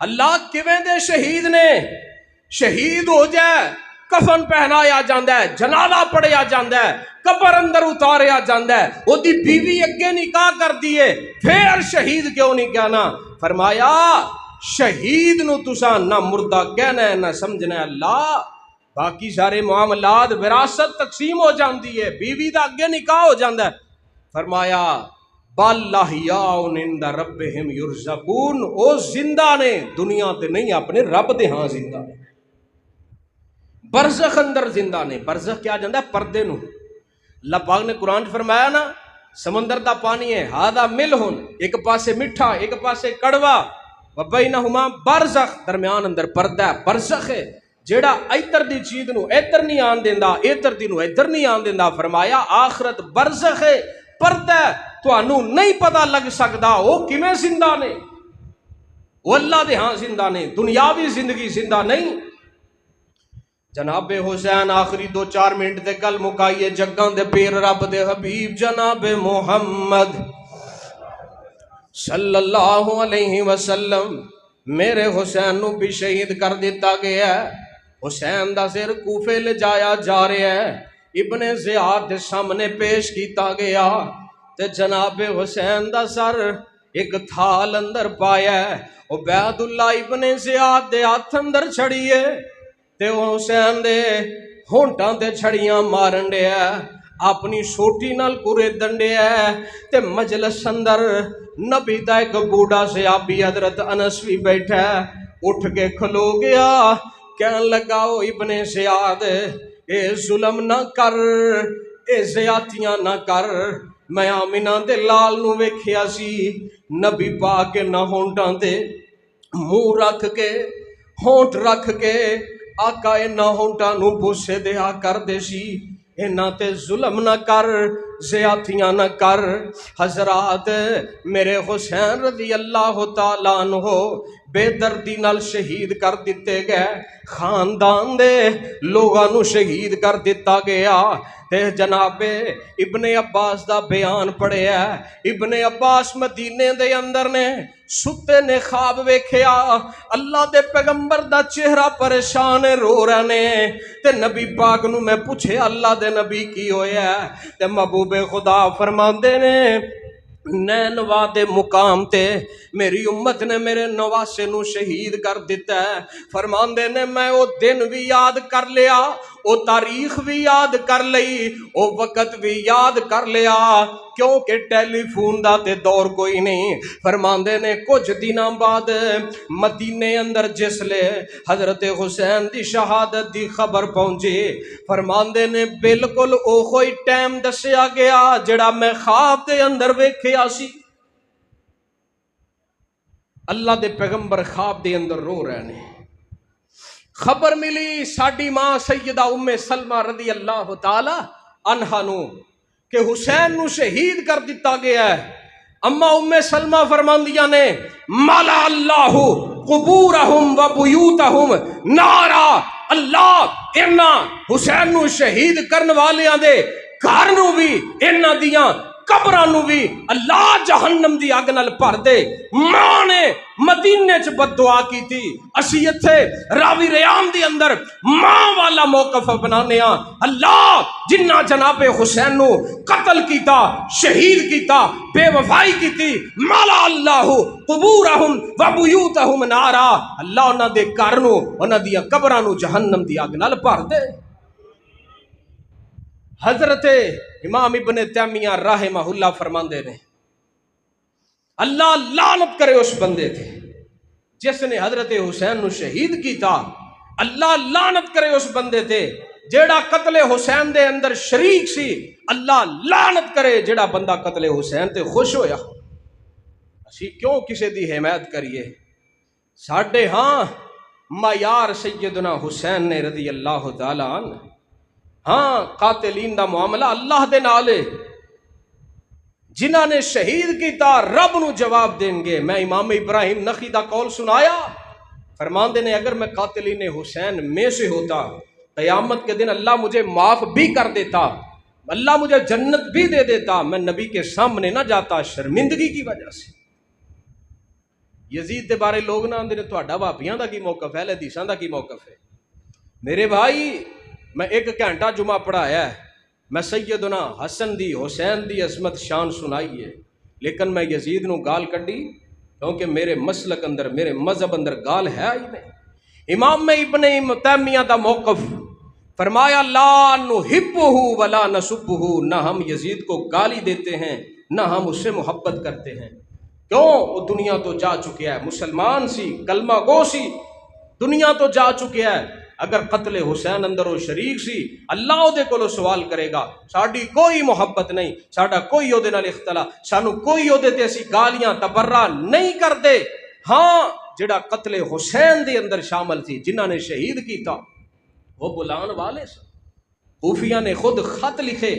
اللہ کیویں دے شہید نے، شہید ہو جائے کفن پہنایا جاندہ ہے، جنازہ پڑھیا جاندہ ہے، قبر اندر اتاریا جاندہ ہے، وہ دی بیوی اگے نکاح کر دیے، پھر شہید کیوں نہیں کہنا؟ فرمایا شہید نو تساں نہ مردہ کہنا ہے نہ سمجھنا ہے۔ اللہ باقی سارے معاملات وراثت تقسیم ہو جاندی ہے، بیوی دا اگے نکاح ہو جاندہ ہے۔ فرمایا بَلْ أَحْيَاءٌ عِنْدَ رَبِّهِمْ يُرْزَقُونَ، او زندہ نے، دنیا تے نہیں، اپنے رب دے ہاں زندہ نے، برزخ اندر زندہ نے۔ برزخ کیا جاندہ ہے؟ پردے نو۔ اللہ پاک نے قرآن فرمایا نا سمندر دا پانی ہے، ہادہ ملہن، ایک پاسے مٹھا ایک پاسے کڑوا، وبینہما برزخ درمیان اندر پردہ ہے، برزخ ہے جیڑا ادھر دی چیز نو ادھر نہیں آن دیندا، ادھر دی نو ادھر نہیں آن دیندا. فرمایا آخرت برزخ ہے، پردہ ہے، تانوں نہیں پتہ لگ سکدا وہ کیویں زندہ نے، وہ اللہ دے ہاں زندہ نے، دنیاوی زندگی زندہ نہیں. جناب حسین آخری 2-4 منٹ دے گل مکائیے. جگاں دے پیر رب دے حبیب جناب محمد صلی اللہ علیہ وسلم میرے حسین نو بھی شہید کر دیتا گیا ہے. حسین دا سر کوفے لے جایا جا رہا ہے، ابن زیاد دے سامنے پیش کیتا گیا تے جناب حسین دا سر ایک تھال اندر پایا ہے. عبید اللہ ابن زیاد دے ہاتھ اندر چھڑیے تے حسین دے ہونٹاں تے چھڑیاں مارن دے ہے، اپنی سوٹی نال کورے دنڈے ہے تے مجلس اندر نبی دا ایک بوڑھا صحابی حضرت انس بھی بیٹھا ہے، اٹھ کے کھلو گیا، کہن لگا او ابن زیاد اے ظلم نہ کر، اے زیادتیاں نہ کر. میں آمینہ دے لال نو ویکھیا سی نبی پاک نہ ہونٹاں تے منہ رکھ کے ہونٹ رکھ کے آقا نہ ہونٹاں نو بوسے دیا کر دے سی. اینا تے ظلم نہ کر، زیادتیاں نہ کر. حضرات میرے حسین رضی اللہ تعالیٰ عنہ بے دردی نال شہید کر دیتے گئے، خاندان دے لوگاں نو شہید کر دیتا گیا. تے جناب ابن عباس دا بیان پڑھیا ہے، ابن عباس مدینے دے اندر نے ستے نے خواب ویکھیا، اللہ دے پیغمبر دا چہرہ پریشان رو رہے نے. تے نبی پاک نو میں پوچھے اللہ دے نبی کی ہویا ہے؟ تے محبوب خدا فرماندے نے نینوا دے مقام تے میری امت نے میرے نواسے نو شہید کر دیتا ہے. فرماندے نے میں او دن بھی یاد کر لیا، او تاریخ بھی یاد کر لئی، او وقت بھی یاد کر لیا، کیونکہ ٹیلی فون دا تے دور کوئی نہیں. فرماندے نے کچھ دنوں بعد مدینے اندر جس لے حضرت حسین دی شہادت دی خبر پہنچی، فرماندے نے بالکل او کوئی ٹائم دسیا گیا جڑا میں خواب دے اندر ویکھیا سی. اللہ دے پیغمبر خواب دے اندر رو رہے نے. خبر ملی ساڈی ماں سیدہ ام سلمہ رضی اللہ تعالی عنہا نو کہ حسین نو شہید کر دیتا گیا ہے. اما ام سلمہ فرماندیاں نے مالا اللہ قبورہم و بیوتہم نارا، اللہ انہاں حسین نو شہید کرن والیاں دے گھر نو بھی انہاں دیاں قبراں نو بھی اللہ جہنم دی اگ نال بھر دے. ماں نے مدینے چ بد دعا کی تھی. اسی ایتھے راوی ریان دی اندر ماں والا موقف اپنانے ہاں. اللہ جنہ جناب حسین نو قتل کیتا، شہید کیتا، بے وفائی کیتی، مالا اللہ قبورہم و بیوتہم نارا، اللہ انہاں دے گھر نو انہاں دی قبراں نو جہنم دی اگ نال بھر دے. حضرت امام ابن تیمیہ رحمہ اللہ فرماندے نے اللہ لعنت کرے اس بندے تھے جس نے حضرت حسین نو شہید کیتا. اللہ لعنت کرے اس بندے تھے جیڑا قتل حسین دے اندر شریک سی. اللہ لعنت کرے جیڑا بندہ قتل حسین تے خوش ہویا. اسی کیوں کسے دی حمایت کریے؟ ساڈے ہاں معیار سیدنا حسین نے رضی اللہ تعالی عنہ. ہاں قاتلین دا معاملہ اللہ دے نالے، جنہاں نے شہید کیتا رب نو جواب دیں گے. میں امام ابراہیم نخعی دا قول سنایا، فرماندے نے اگر میں قاتلین حسین میں سے ہوتا قیامت کے دن اللہ مجھے معاف بھی کر دیتا، اللہ مجھے جنت بھی دے دیتا، میں نبی کے سامنے نہ جاتا شرمندگی کی وجہ سے. یزید دے بارے لوگ نہ آندے نے تہاڈا بھابیاں دا کی موقف ہے، حدیثاں دا کی موقف ہے. میرے بھائی میں 1 گھنٹہ جمعہ پڑھایا ہے، میں سیدنا حسن دی حسین دی عظمت شان سنائی ہے، لیکن میں یزید نو گال کڈی کیونکہ میرے مسلک اندر میرے مذہب اندر گال ہے ہی نہیں. امام ابن تیمیہ دا موقف فرمایا لا نحبہ ولا نسبہ، نہ ہم یزید کو گالی دیتے ہیں نہ ہم اس سے محبت کرتے ہیں. کیوں؟ وہ دنیا تو جا چکیا ہے، مسلمان سی، کلمہ گو سی، دنیا تو جا چکیا ہے. اگر قتل حسین اندر وہ شریک سی اللہ دے کولو سوال کرے گا. ساڈی کوئی محبت نہیں، ساڈا کوئی دے نال اختلاف، سانو کوئی دے تے اسی گالیاں تبرہ نہیں کردے. ہاں جڑا قتل حسین دے اندر شامل تھی، جنہاں نے شہید کیتا، وہ بلان والے سن۔ خفیہ نے خود خط لکھے،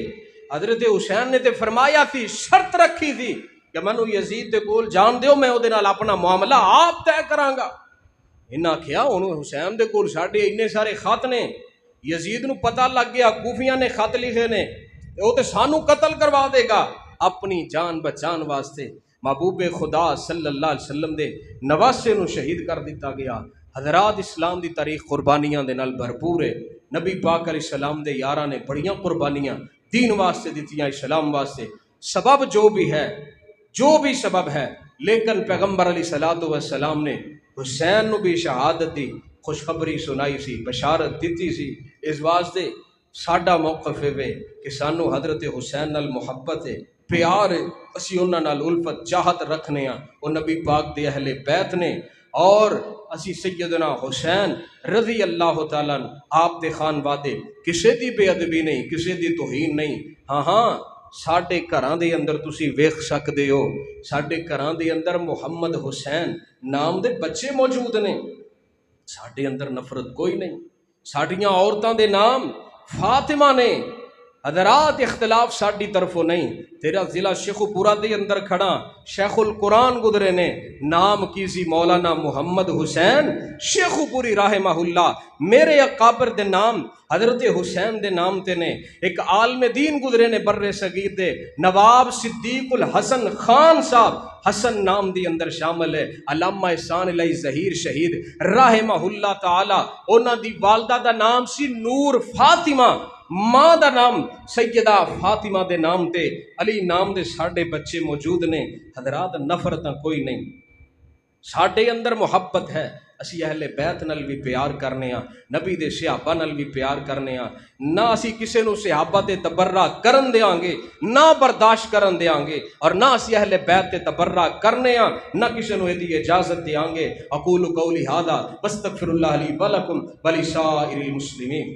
حضرت حسین نے تے فرمایا تھی، شرط رکھی تھی کہ منو یزید دے کول جان دیو، میں او دے نال اپنا معاملہ آپ طے کراں گا۔ انہاں کیا انہوں حسین دے کول ساڈے اتنے سارے خط نے، یزید نو پتہ لگ گیا خفیہ نے خط لکھے نے، وہ تے سانو قتل کروا دے گا۔ اپنی جان بچان واسطے محبوب خدا صلی اللہ علیہ وسلم دے نواسے نو شہید کر دیتا گیا۔ حضرات اسلام دی تاریخ قربانیاں دے نال بھرپور ہے۔ نبی پاک علیہ السلام دے یاراں نے بڑیاں قربانیاں دین واسطے دیتیاں، اسلام واسطے، سبب جو بھی ہے، جو بھی سبب ہے، لیکن پیغمبر علیہ الصلوۃ والسلام نے حسین نو بھی شہادت دی خوشخبری سنائی سی، بشارت دیتی سی۔ اس واسطے ساڈا موقف ہے کہ سانو حضرت حسین نال محبت ہے، پیار ہے، اسی انہاں نال الفت چاہت رکھنے ہاں، وہ نبی پاک دے اہل بیت نے، اور اسی سیدنا حسین رضی اللہ تعالیٰ عنہ آپ دے خان وادے کسے دی بے ادبی نہیں، کسے دی توہین نہیں۔ ہاں ساڈے گھراں دے اندر تسی ویکھ سکدے ہو، ساڈے گھراں دے اندر محمد حسین نام دے بچے موجود نے، ساڈے اندر نفرت کوئی نہیں۔ ساڈیاں عورتاں دے نام فاطمہ نے۔ حضرات اختلاف ساڈی طرفوں نہیں، تیرا ضلع شیخو پورا دے اندر کھڑا شیخ القرآن گزرے نے، نام کیسی مولانا محمد حسین شیخو پوری رحمہ اللہ، میرے اکابر دے نام حضرت حسین دے نام تے نے۔ ایک عالم دین گزرے نے بر صغیر دے، نواب صدیق الحسن خان صاحب، حسن نام دی اندر شامل ہے۔ علامہ احسان علیہ ظہیر شہید رحمہ اللہ تعالی، انہاں دی والدہ دا نام سی نور فاطمہ، ماں دا نام سیدہ فاطمہ دے نام تے علی نام دے ساڈے بچے موجود نے۔ حضرات نفرتاں کوئی نہیں، ساڈے اندر محبت ہے، اسی اہل بیت نال بھی پیار کرنے ہاں، نبی دے صحابہ نال بھی پیار کرنے ہاں، نہ اسی کسے نو صحابہ تے تبرہ کرن دیاں گے، نہ برداشت کرن دیاں گے، اور نہ اسی اہل بیت تے تبرہ کرنے ہاں، نہ کسے نو دی اجازت دیاں گے۔ اقول قولی ھذا واستغفر اللہ لی ولکم ولسائر المسلمین۔